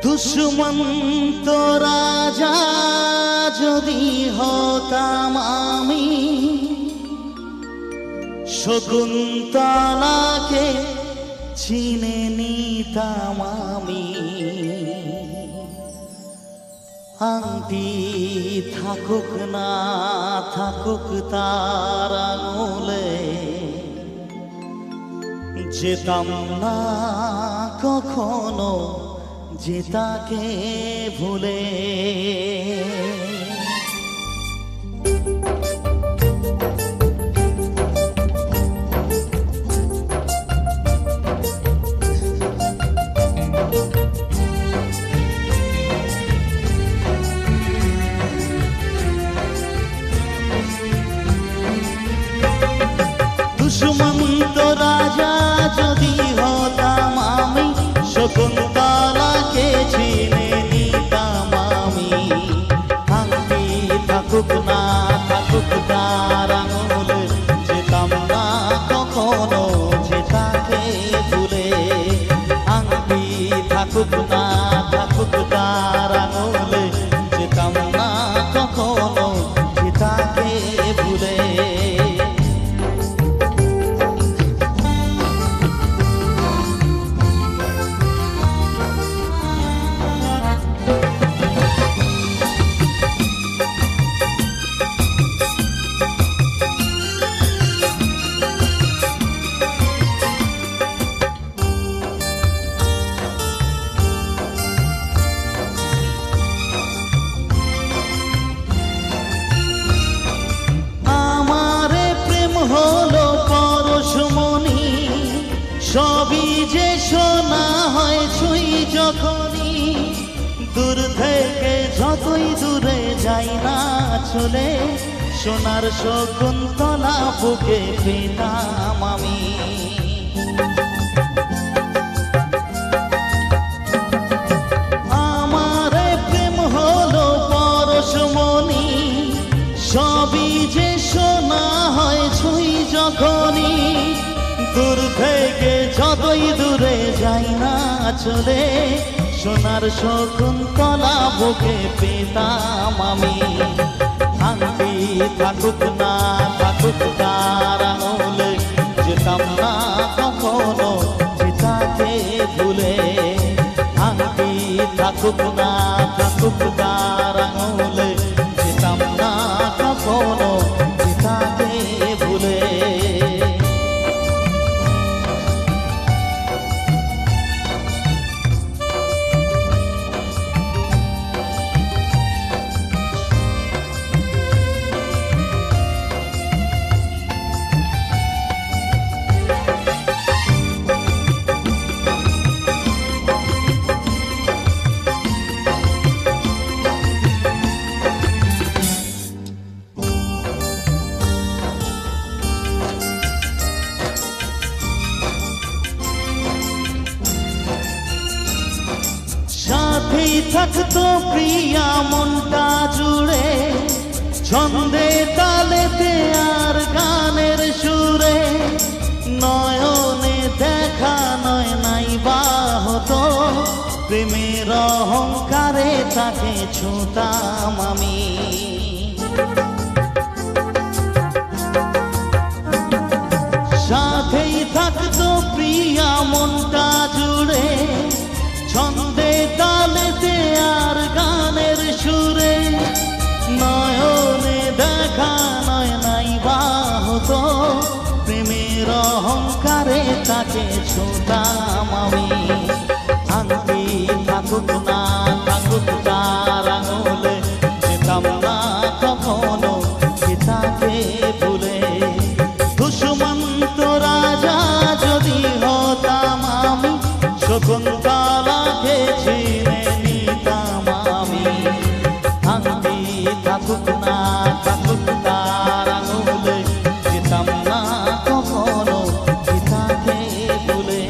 দুষ্মন্ত রাজা যদি হতাম আমি, শকুন্তলাকে চিনে নিতাম আমি। আংটি থাকুক না থাকুক তার আঙুলে, যেতাম না কখনো যে তাকে ভুলে। দুষ্মন্ত রাজা যদি হতাম আমি, শকুন্তলাকে চিনে নিতাম আমি। আংটি থাকুক না থাকুক তার আঙুলে, যেতাম না কখনো যে তাকে ভুলে। আংটি থাকুক না থাকুক তার আঙুলে, যেতাম না কখনো যে তাকে ভুলে। হলো পরশমণি, সবই যে শোনা হয় ছুঁই যখনই। দূর থেকে যতই দূরে যাই না চলে, সোনার শকুন্তলা বুকে পেতাম আমি। আমার প্রেম হলো পরশমণি, সবই যে শোনা হয় ছুঁই যখনই। দূর থেকে যতই দূরে যাই না চলে, সোনার শকুন্তলা বুকে পেতাম আমি। আংটি থাকুক না থাকুক তার আঙুলে, যেতাম না কখনো যে তাকে ভুলে। আংটি থাকুক না থাকুক তার আঙুলে, যেতাম না কখনো যে তাকে ভুলে। সাথেই থাকতো প্রিয়া মনটা জুড়ে, ছন্দে তালেতে আর গানের সুরে। নয়নে দেখা নয় নাই বা হতো, প্রেমের অহংকারে তাকে ছুঁতাম আমি। সাথেই থাকতো প্রিয়া মনটা জুড়ে, ছন্দে তালেতে আর গানের সুরে। নয়নে দেখা নয় নাই বা হতো, প্রেমের অহংকারে তাকে ছুঁতাম আমি। আংটি থাকুক না থাকুক তার আঙুলে, যেতাম না কখনো যে তাকে ভুলে। দুষ্মন্ত রাজা যদি হতাম আমি, শকুন্তলাকে চিনে নিতাম আমি। আংটি থাকুক না থাকুক তার আঙুলে, যেতাম না কখনো যে তাকে ভুলে।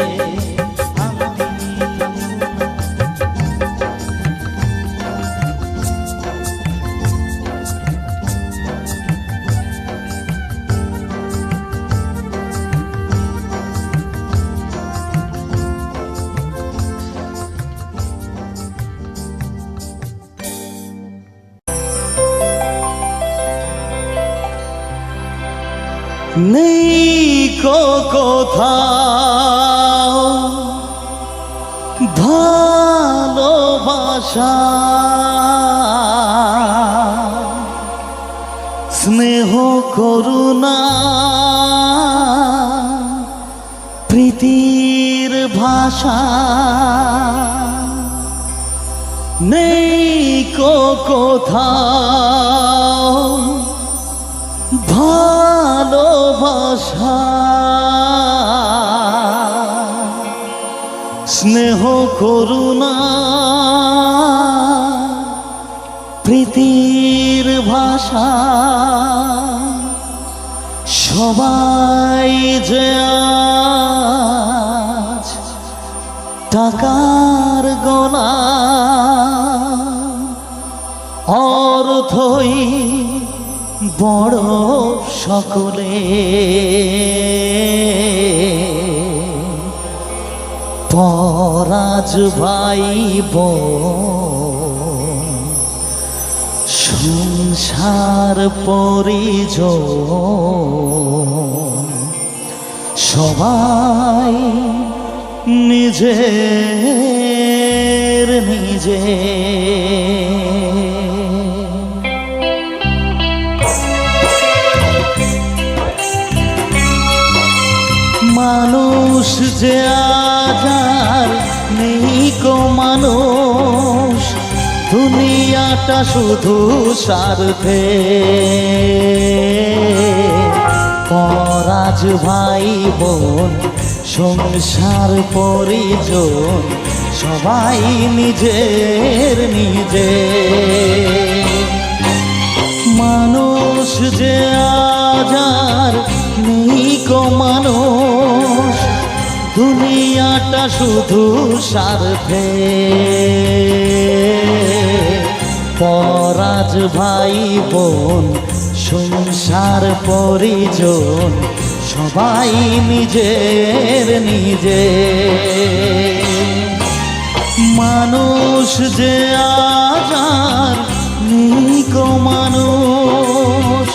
নেই কোথাও ভালোবাসা, স্নেহ করুণা, প্রীতির ভাষা। নেই কোথাও ভালোবাসা, স্নেহ করুণা, প্রীতির ভাষা। সবাই যে আজ টাকার গোলাম, অর্থই বড় সকলে। পরাজ ভাই বোন সংসার পরিজন, সবাই নিজের নিজে। মানুষ যে আজ আর নেই কো মানুষ, দুনিয়াটা শুধু স্বার্থে। পরাজ ভাই বোন সংসার পরিজন, সবাই নিজের নিজে। মানুষ যে আজ আর নেই কো মানুষ, দুনিয়াটা শুধু স্বার্থে। পরাজ ভাই বোন সংসার পরিজন, সবাই নিজের নিজে। মানুষ যে আজ আর নেই কো মানুষ,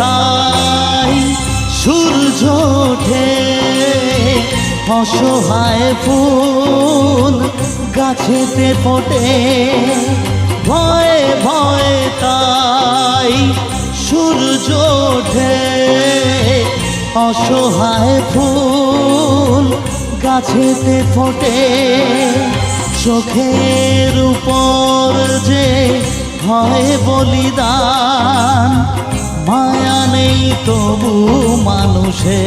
তাই সূর্য ওঠে, অসহায় ফুল গাছেতে ফোটে। ভয়ে ভয়ে তাই সূর্য ওঠে, অসহায় ফুল গাছেতে ফোটে। চোখের উপর যে হয় বলিদান, মায়া নেই তবু মানুষে।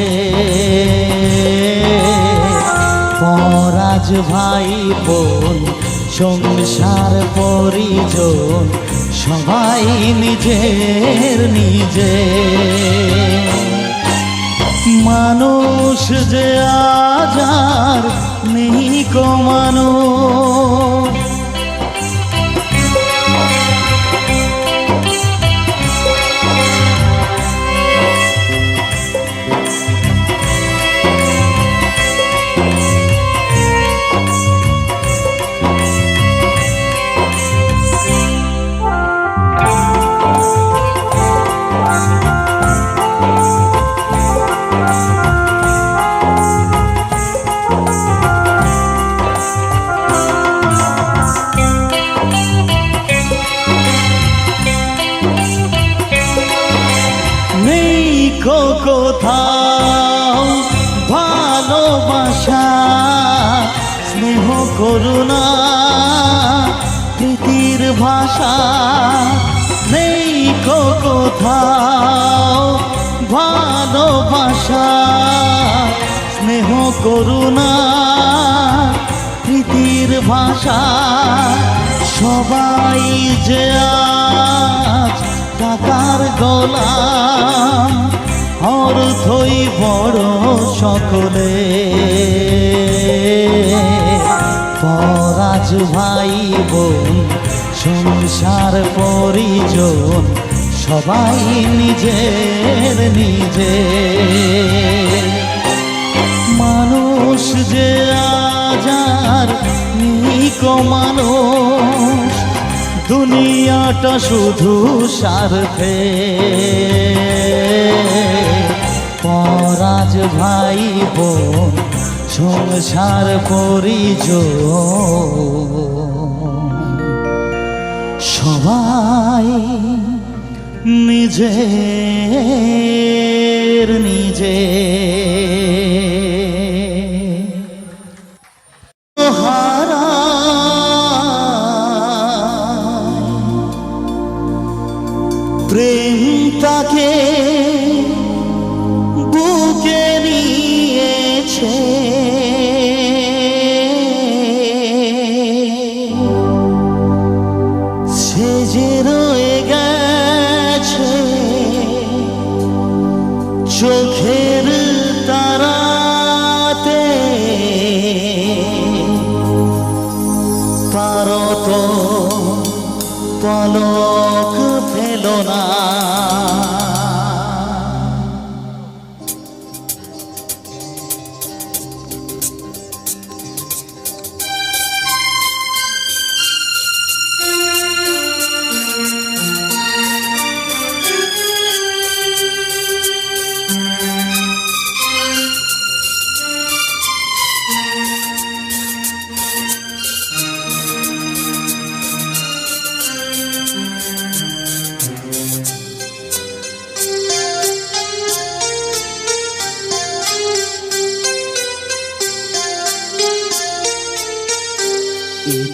পরাজ ভাই বোন সংসার পরিজন, সবাই নিজের নিজে। মানুষ যে আজ আর নেই কো মানুষ, কোথাও ভালোবাসা, স্নেহ করুণা, প্রীতির ভাষা। নেই কোথাও ভালোবাসা, স্নেহ করুণা, প্রীতি মুখের ভাষা সবাই যে আজ টাকার গোলাম, অর্থই বড় সকলে। পরাজ ভাই বোন সংসার পরিজন সবাই নিজের নিজে। মানুষ যে আজ আর নিক মানুষ, দুনিয়াটা শুধু স্বার্থে। পরাজ ভাই বোন সংসার পরিজন সবাই নিজের নিজে। প্রেম তাকে বুকে নিয়েছে, সে যে রয়ে গেছে চোখের তারাতে। তারও তো পলক ফেলো না।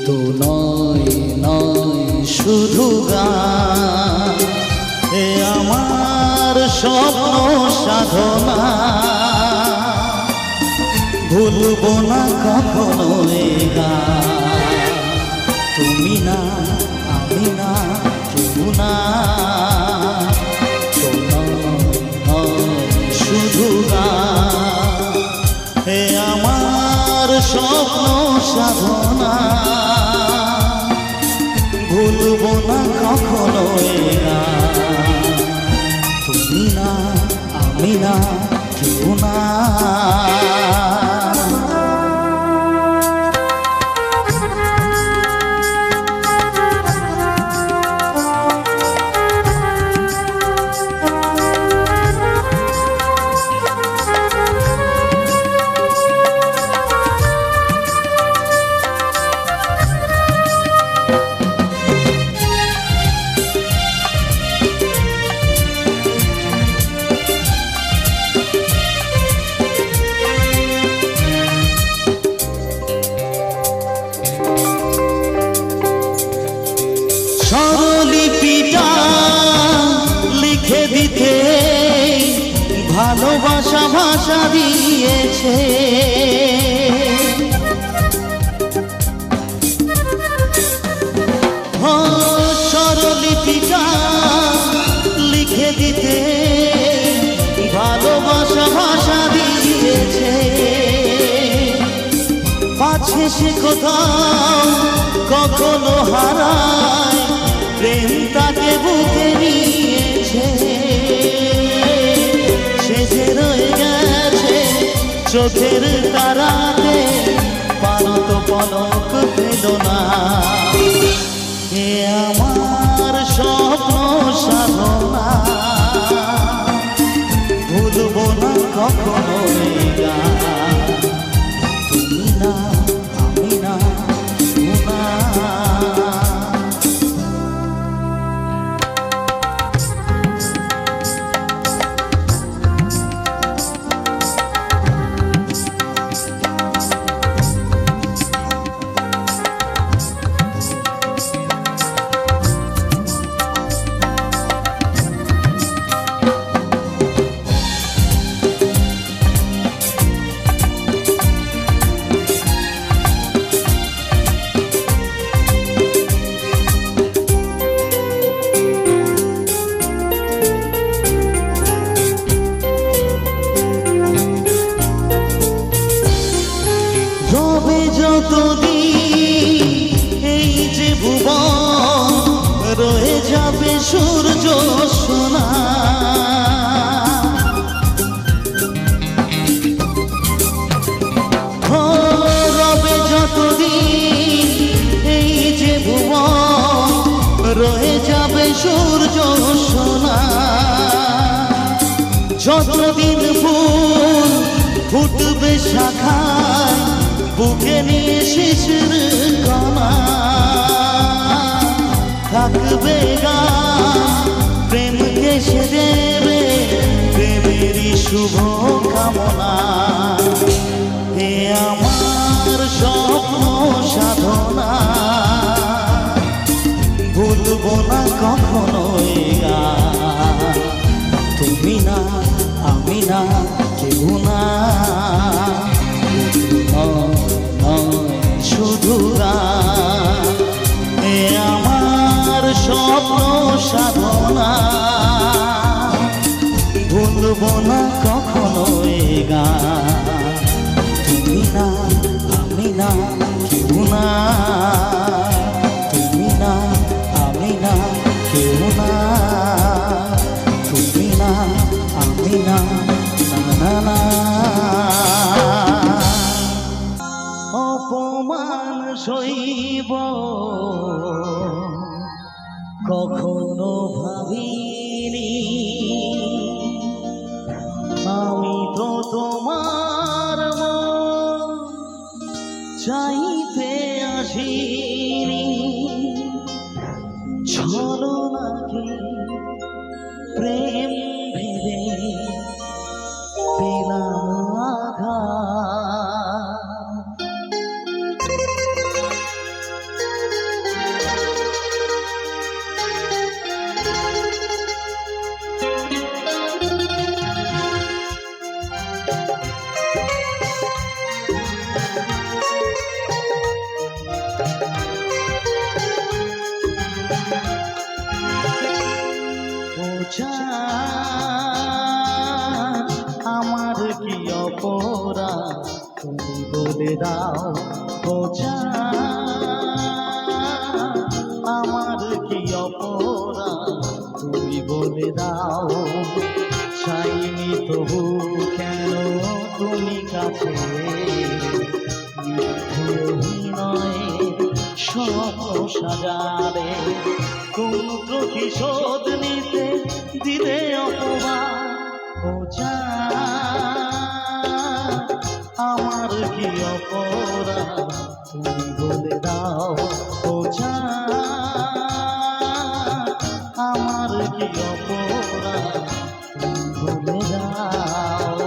তো নয় নয় শুধু গান, এ আমার স্বপ্ন সাধনা। ভুলবো না কখনো এ গান, তুমি না আমি না কেউ না। তো নয় শুধু গান, এ আমার স্বপ্ন সাধনা। ভুলবো না কখনো এ গান, তুমি না আমি না কেউ না। স্বরলিপিটা লিখে দিতে ভালোবাসা ভাষা দিয়েছে। স্বরলিপিটা লিখে দিতে ভালোবাসা ভাষা দিয়েছে। পাছে সে কোথাও কখনো হারায়, প্রেম তাকে বুকে নিয়েছে। সে যে রয়ে গেছে চোখের তারাতে, পারো তো পলক ফেলো না। এ আমার স্বপ্ন সাধনা, ভুলবো না কখনো এ গান, তুমি না আমি না কেউ না। যতদিন ফুল ফুটবে শাখায় বুকে নিয়ে শিশির কণা থাকবে গান প্রেমকে সে দেবে প্রেমেরই শুভ কামনা। হে আমার স্বপ্ন সাধনা ভুলবো না কখনো এ গান। তুমি না আমি না কেউ না শুধু গান। এ আমার স্বপ্ন সাধনা ভুলবো না কখনো এ গান। তুমি না আমি না কেউ না, তুমি না আমি না কেউ না, তুমি না আমি না না না। অপমান সইব কখনো ভাবিনি, আমি তো তোমার মন চাইতে আসিনি। ছলনাকে প্রেম ভেবে পেলাম আঘাত। আমার কি অপরাধ তুমি বলে দাও, বোঝা আমার কি অপরাধ তুমি বলে দাও। চাইনি তবু কেন তুমি কাছে নয় স্বপ্ন সাজালে কোন প্রতিশোধ নিতে দিলে অপমান। বোঝা আমার কি অপরাধ তুমি বলে দাও, বোঝা আমার কি অপরাধ তুমি বলে দাও।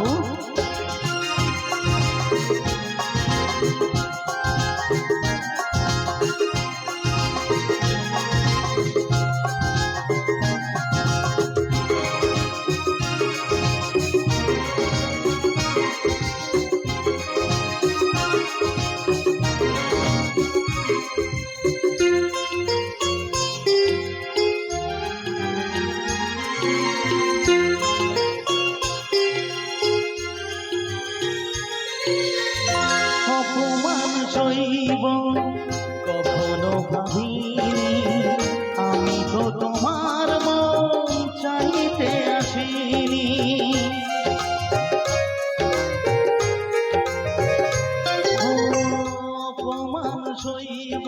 অপমান সইব কখনো ভাবিনি, আমি তো তোমার মন চাইতে আসিনি। অপমান সইব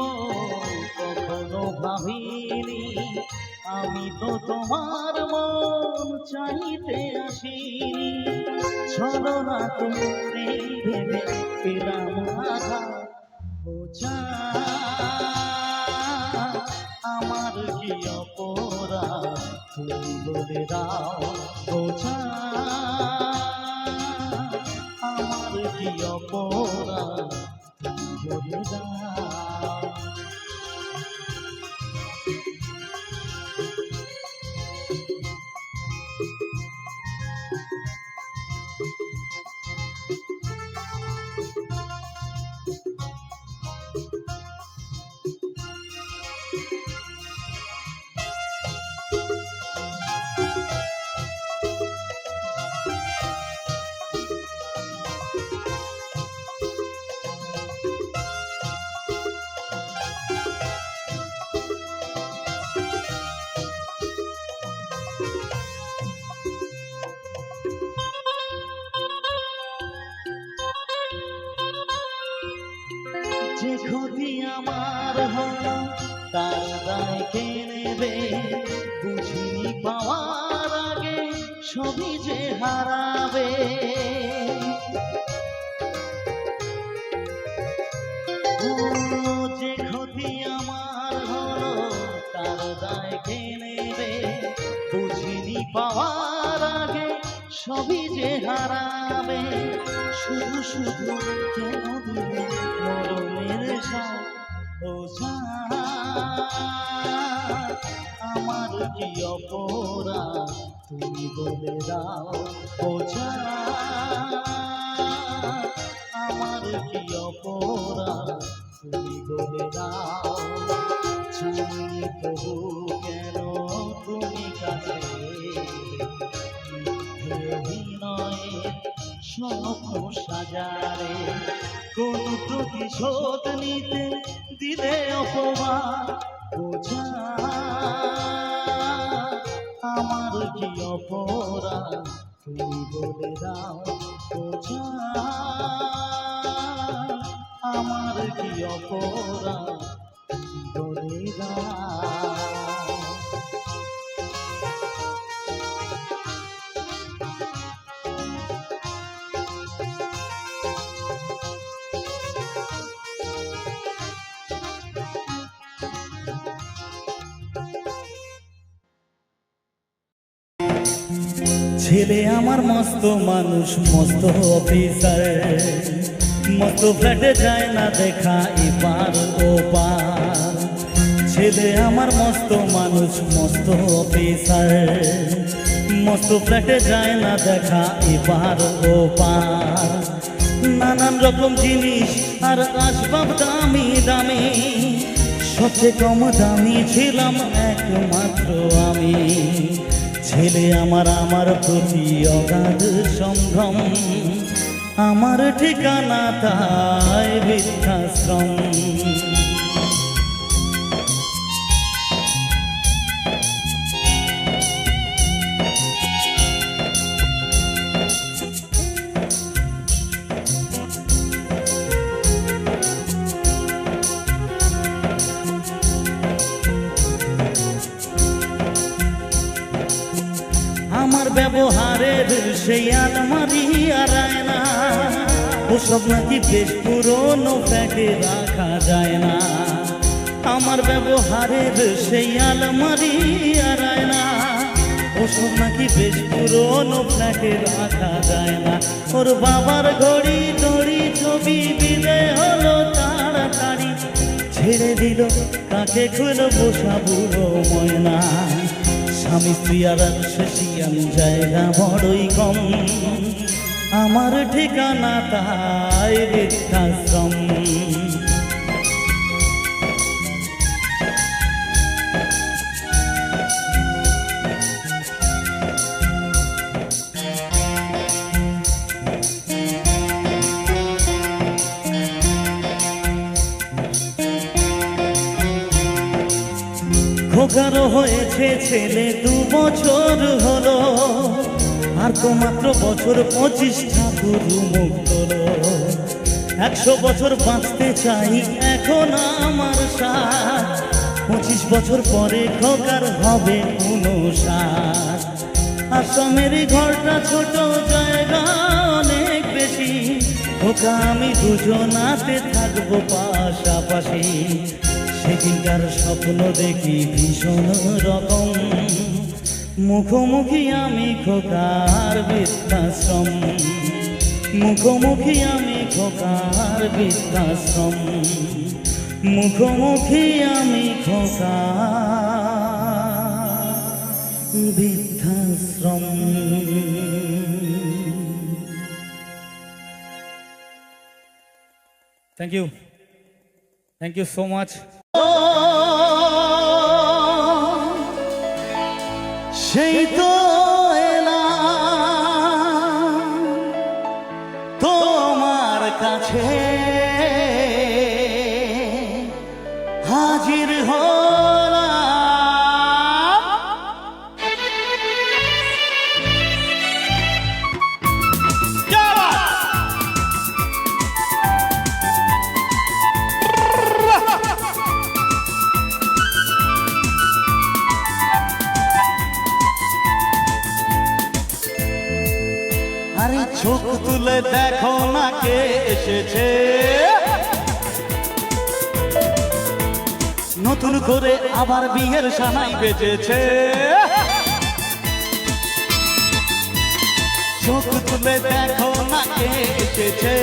কখনো ভাবিনি, আমি তো তোমার মন চাইতে আসিনি। ছলনাকে প্রেম ভেবে পেলাম আঘাত। বোঝা আমার কি অপরাধ তুমি বলে দাও, বোঝা আমার কি অপরাধ তুমি বলে দাও। যে ক্ষতি আমার হলো তার দায় কে নেবে, বুঝিনি পাওয়ার আগে সবই যে হারাবে। ও যে ক্ষতি আমার হলো তার দায় কে নেবে, বুঝিনি পাওয়ার আগে সবই যে হারাবে। শুধু শুধু কেন দিলে মরণের সাথ, ও জান আমার কি অপরাধ তুমি বলে দাও, ও জান আমার কি অপরাধ তুমি বলে দাও। জানি তবু কেন তুমি কাছে অভিনয়ে স্বপ্ন সাজারে, কোন প্রতিশোধ নিতে দিলে অপমান, ও জান আমার কি অপরাধ তুমি বলে দাও, ও জান আমার কি অপরাধ তুমি বলে দাও। ছেলে আমার মস্ত মানুষ, মস্ত অফিসার, মস্ত ফ্ল্যাটে যায় না দেখা এপার ওপার। ছেলে আমার মস্ত মানুষ, মস্ত অফিসার, মস্ত ফ্ল্যাটে যায় না দেখা এপার ওপার। নানান রকম জিনিস আর আসবাব দামি দামি, সবচেয়ে কম দামি ছিলাম একমাত্র আমি। ছেলে আমার আমার প্রতি অগাধ সম্ভ্রম, আমার ঠিকানা তাই বৃদ্ধাশ্রম। আমার ব্যবহারের সেই আলমারি আর আয়না, ওসব নাকি বেশ পুরনো ফ্ল্যাটে রাখা যায় না। আমার ব্যবহারের সেই আলমারি আর আয়না, ওসব নাকি বেশ পুরনো ফ্ল্যাটে রাখা যায় না। ওর বাবার ঘড়ি ঘড়ি ছবি বিলে হলো তাড়াতাড়ি, ছেড়ে দিল কাকে খুলো বসা বুড়ো ময়না। স্বামী স্ত্রী আর শেষিয়ান জায়গা বড়ই কম, আমার ঠিকানা তাই বৃদ্ধাশ্রম। খোকারও হয়েছে ছেলে 2 বছর হলো, আর তো মাত্র বছর 25 ঠাকুর মুখ তোলো। 100 বছর বাঁচতে চাই এখন আমার সাথ, 25 বছর পরে খোকার হবে 59। আশ্রমের ঘরটা ছোট, জায়গা অনেক বেশি, খোকা আমি দুজনাতে থাকবো পাশাপাশি। সেদিনকার স্বপ্ন দেখি ভীষণ রকম, মুখোমুখি আমি খোকার বৃদ্ধাশ্রম, মুখোমুখি আমি খোকার বৃদ্ধাশ্রম, মুখোমুখি আমি খোকার বৃদ্ধাশ্রম। Thank you. Thank you so much. সেই তো এলাম তোমার কাছে, হাজির হলাম। আরে চোখ তুলে দেখো না কে এসেছে, নতুন করে আবার বিয়ের সানাই বেজেছে। চোখ তুলে দেখো না কে এসেছে,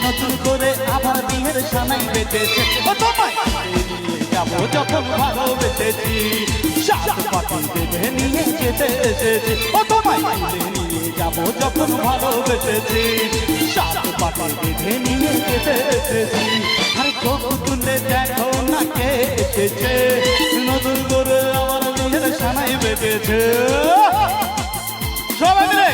নতুন করে আবার বিয়ের সানাই বেজেছে। ও তোমায় নিয়ে যাবো যখন ভালোবেসেছি, সাত পাটি বেঁধে নিয়ে যেতে এসেছি। ও তোমায় নিয়ে যাবো যখন ভালোবেসেছি, সাত পাটি বেঁধে নিয়ে যেতে এসেছি। আর চোখ তুলে দেখো না কে এসেছে, নতুন করে আবার বিয়ের সানাই বেজেছে। সবাই মিলে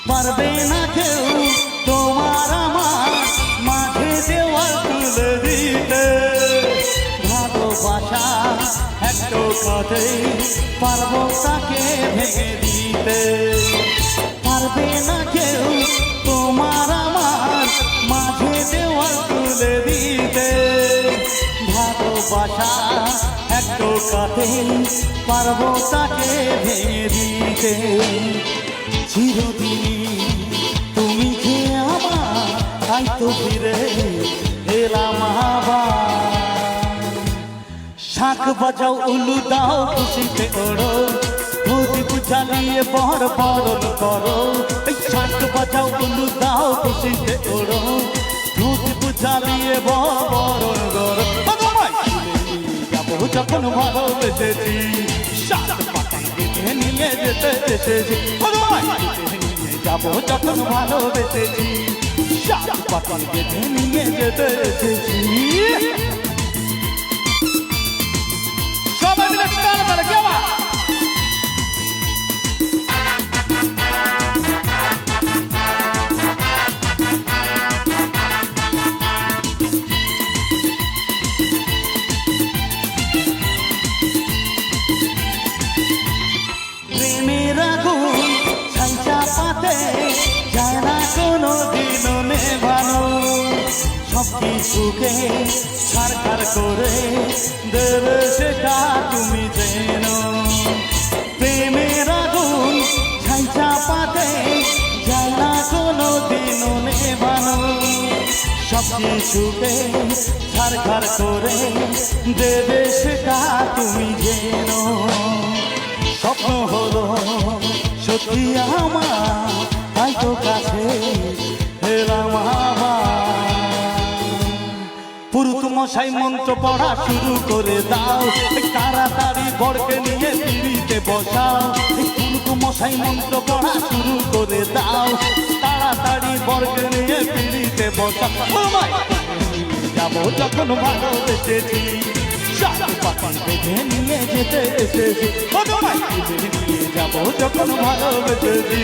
পারবে না কেউ তোমার আমার মাঝে দেওয়াল তুলে দিতে, ভালোবাসা একটু কাঁদে পারবো তাকে ভেঙে দিতে। পারবে না কেউ তোমার আমার মাঝে দেওয়াল তুলে দিতে, ভালোবাসা একটু কাঁদে পারবো তাকে ভেঙে দিতে। চিরদিন তুমি যে আমার, তাই তো ফিরে এলাম আবার। শাঁখ বাজাও উলু দাও খুশিতে ওড়ো, প্রদীপ জ্বালিয়ে বর বরণ করো। এই শাঁখ বাজাও উলু দাও খুশিতে ওড়ো, প্রদীপ জ্বালিয়ে বর বরণ করো। যাবো যখন ভালোবেসেছি, সাত পাটি বেঁধে নিয়ে যেতে এসেছি। যাবো যখন ভালোবেসেছি, সাত পাটি বেঁধে নিয়ে যেতে এসেছি। সবাই মিলে তালে তালে কে বা প্রেমের আগুন ছাইচা পাতে যায় না কোনো দিনও নেভানো, সব কিছুকে ছাড়খাড় করে দেবে সেটা তুমি যেন। প্রেমের আগুন ছাইচা পাতে যায় না কোনো দিনও নেভানো, সব কিছুকে ছাড়খাড় করে দেবে সেটা তুমি যেন। স্বপ্ন হলো সত্যি আমার, তাই তো কাছে এলাম আবার। পুরুত মশাই মন্ত্র পড়া শুরু করে দাও, তাড়াতাড়ি বরকে নিয়ে পিড়িতে বসাও। পুরুত মশাই মন্ত্র পড়া শুরু করে দাও, তাড়াতাড়ি বরকে নিয়ে পিড়িতে বসাও। যাবো যখন ভালোবেসেছি, সাত পাটি বেঁধে নিয়ে যেতে এসেছি। নিয়ে যাবো যখন ভালোবেসেছি,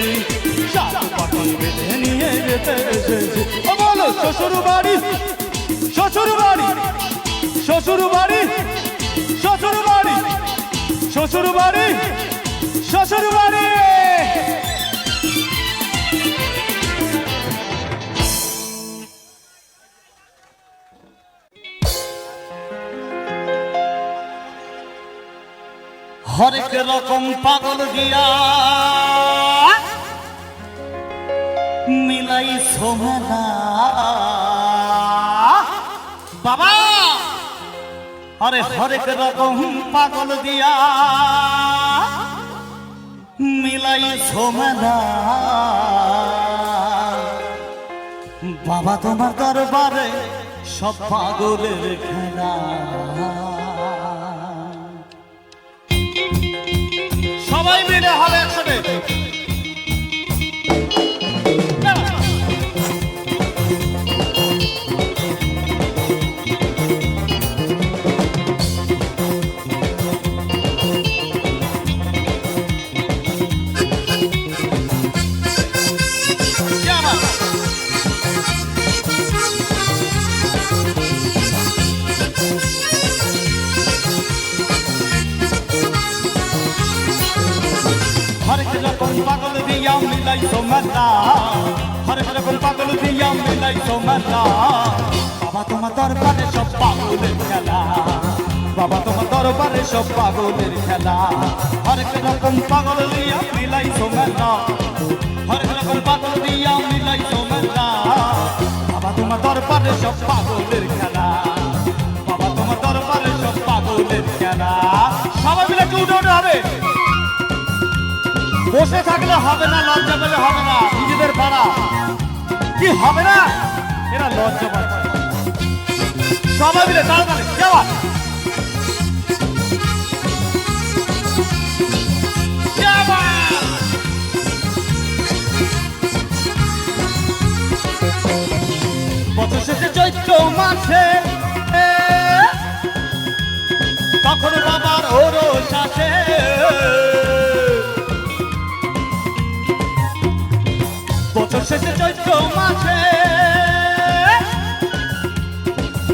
সাত পাটি বেঁধে নিয়ে যেতে এসেছি। ও বলো শ্বশুর বাড়ি, শ্বশুর বাড়ি, শ্বশুর বাড়ি, শ্বশুর বাড়ি, শ্বশুর বাড়ি, শ্বশুর বাড়ি। হরেক রকম পাগল দিয়া মিলাই সোমেলা বাবা। আরে হরেক রকম পাগল দিয়া মিলাই সোমেলা বাবা, তোমার দরবারে সব পাগলের খেলা। সবাই মিলে হবে একসাথে। পাগল দিয়া মিলাইছো মেলা, হরেক রকম পাগল দিয়া মিলাইছো মেলা। বাবা তোমার দরবারে সব পাগলের খেলা, বাবা তোমার দরবারে সব পাগলের খেলা। হরেক রকম পাগল দিয়া মিলাইছো মেলা, হরেক রকম পাগল দিয়া মিলাইছো মেলা। বাবা তোমার দরবারে সব পাগলের খেলা, বাবা তোমার দরবারে সব পাগলের খেলা। সবাই মিলে একটু উঠে উঠে হবে, বসে থাকলে হবে না, লজ্জা পেলে হবে না, নিজেদের পাড়া কি হবে না, এরা লজ্জা পাচ্ছে। সবাই মিলে তাড়াতাড়ি যাওয়া বছর শেষে চৈত্র মাসে তখন বাবার ওরস আসে, বছর শেষে চৈত্র মাসে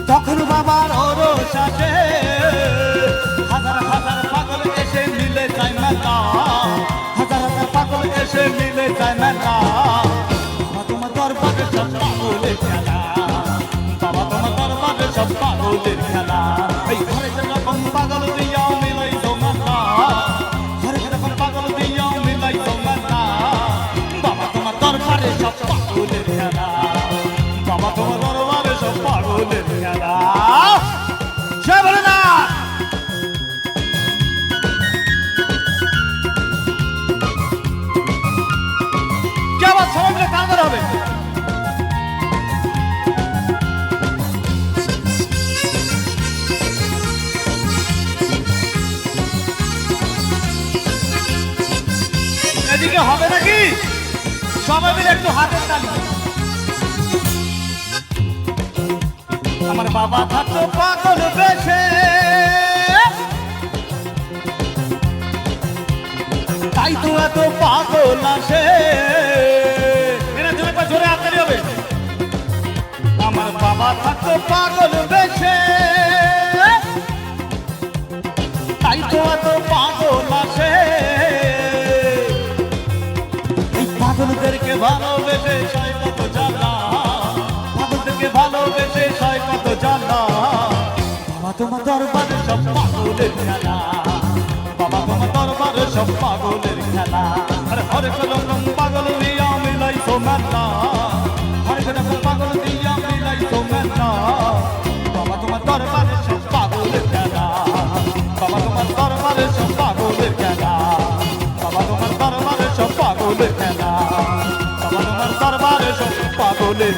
তখন বাবার ওরস আসে। হাজার হাজার পাগল এসে মিলে যায় মেলা, হাজার হাজার পাগল এসে মিলে যায় মেলা। বাবা তোমার দরবারে সব পাগলের খেলা, বাবা তোমার দরবারে সব পাগলের খেলা। এই হরেক রকম পাগল দিয়া মিলাইছো মেলা, হরেক রকম পাগল দিয়া মিলাইছো মেলা। বাবা তোমার দরবারে সব পাগলের খেলা, বাবা তোমার দরবারে সব পাগলের খেলা। সে বলে না কে আবার সবাই মিলে কাঁদতে হবে। এদিকে হবে নাকি সবাই মিলে একটু হাতের তালি। আমার বাবা থাকতো পাগল বেশে, তাই তো এত পাগল আসে। এরা জোরে পা জোরে হাততালি হবে। আমার বাবা থাকতো পাগল বেশে, তাই তো এত পাগল আসে। এই পাগলদেরকে ভালোবেসে সয় কত জ্বালা, পাগলদেরকে ভালোবেসে সয় কত জ্বালা। বাবা তোমার দরবারে সব পাগলের খেলা, বাবা তোমার দরবারে সব পাগলের খেলা। আরে হরেক রকম পাগল দিয়া মিলাইছো মেলা, হরেক রকম পাগল দিয়া মিলাইছো মেলা। বাবা তোমার দরবারে সব পাগলের খেলা, বাবা তোমার দরবারে সব পাগলের খেলা, বাবা তোমার দরবারে সব পাগলের খেলা, বাবা তোমার দরবারে সব পাগলের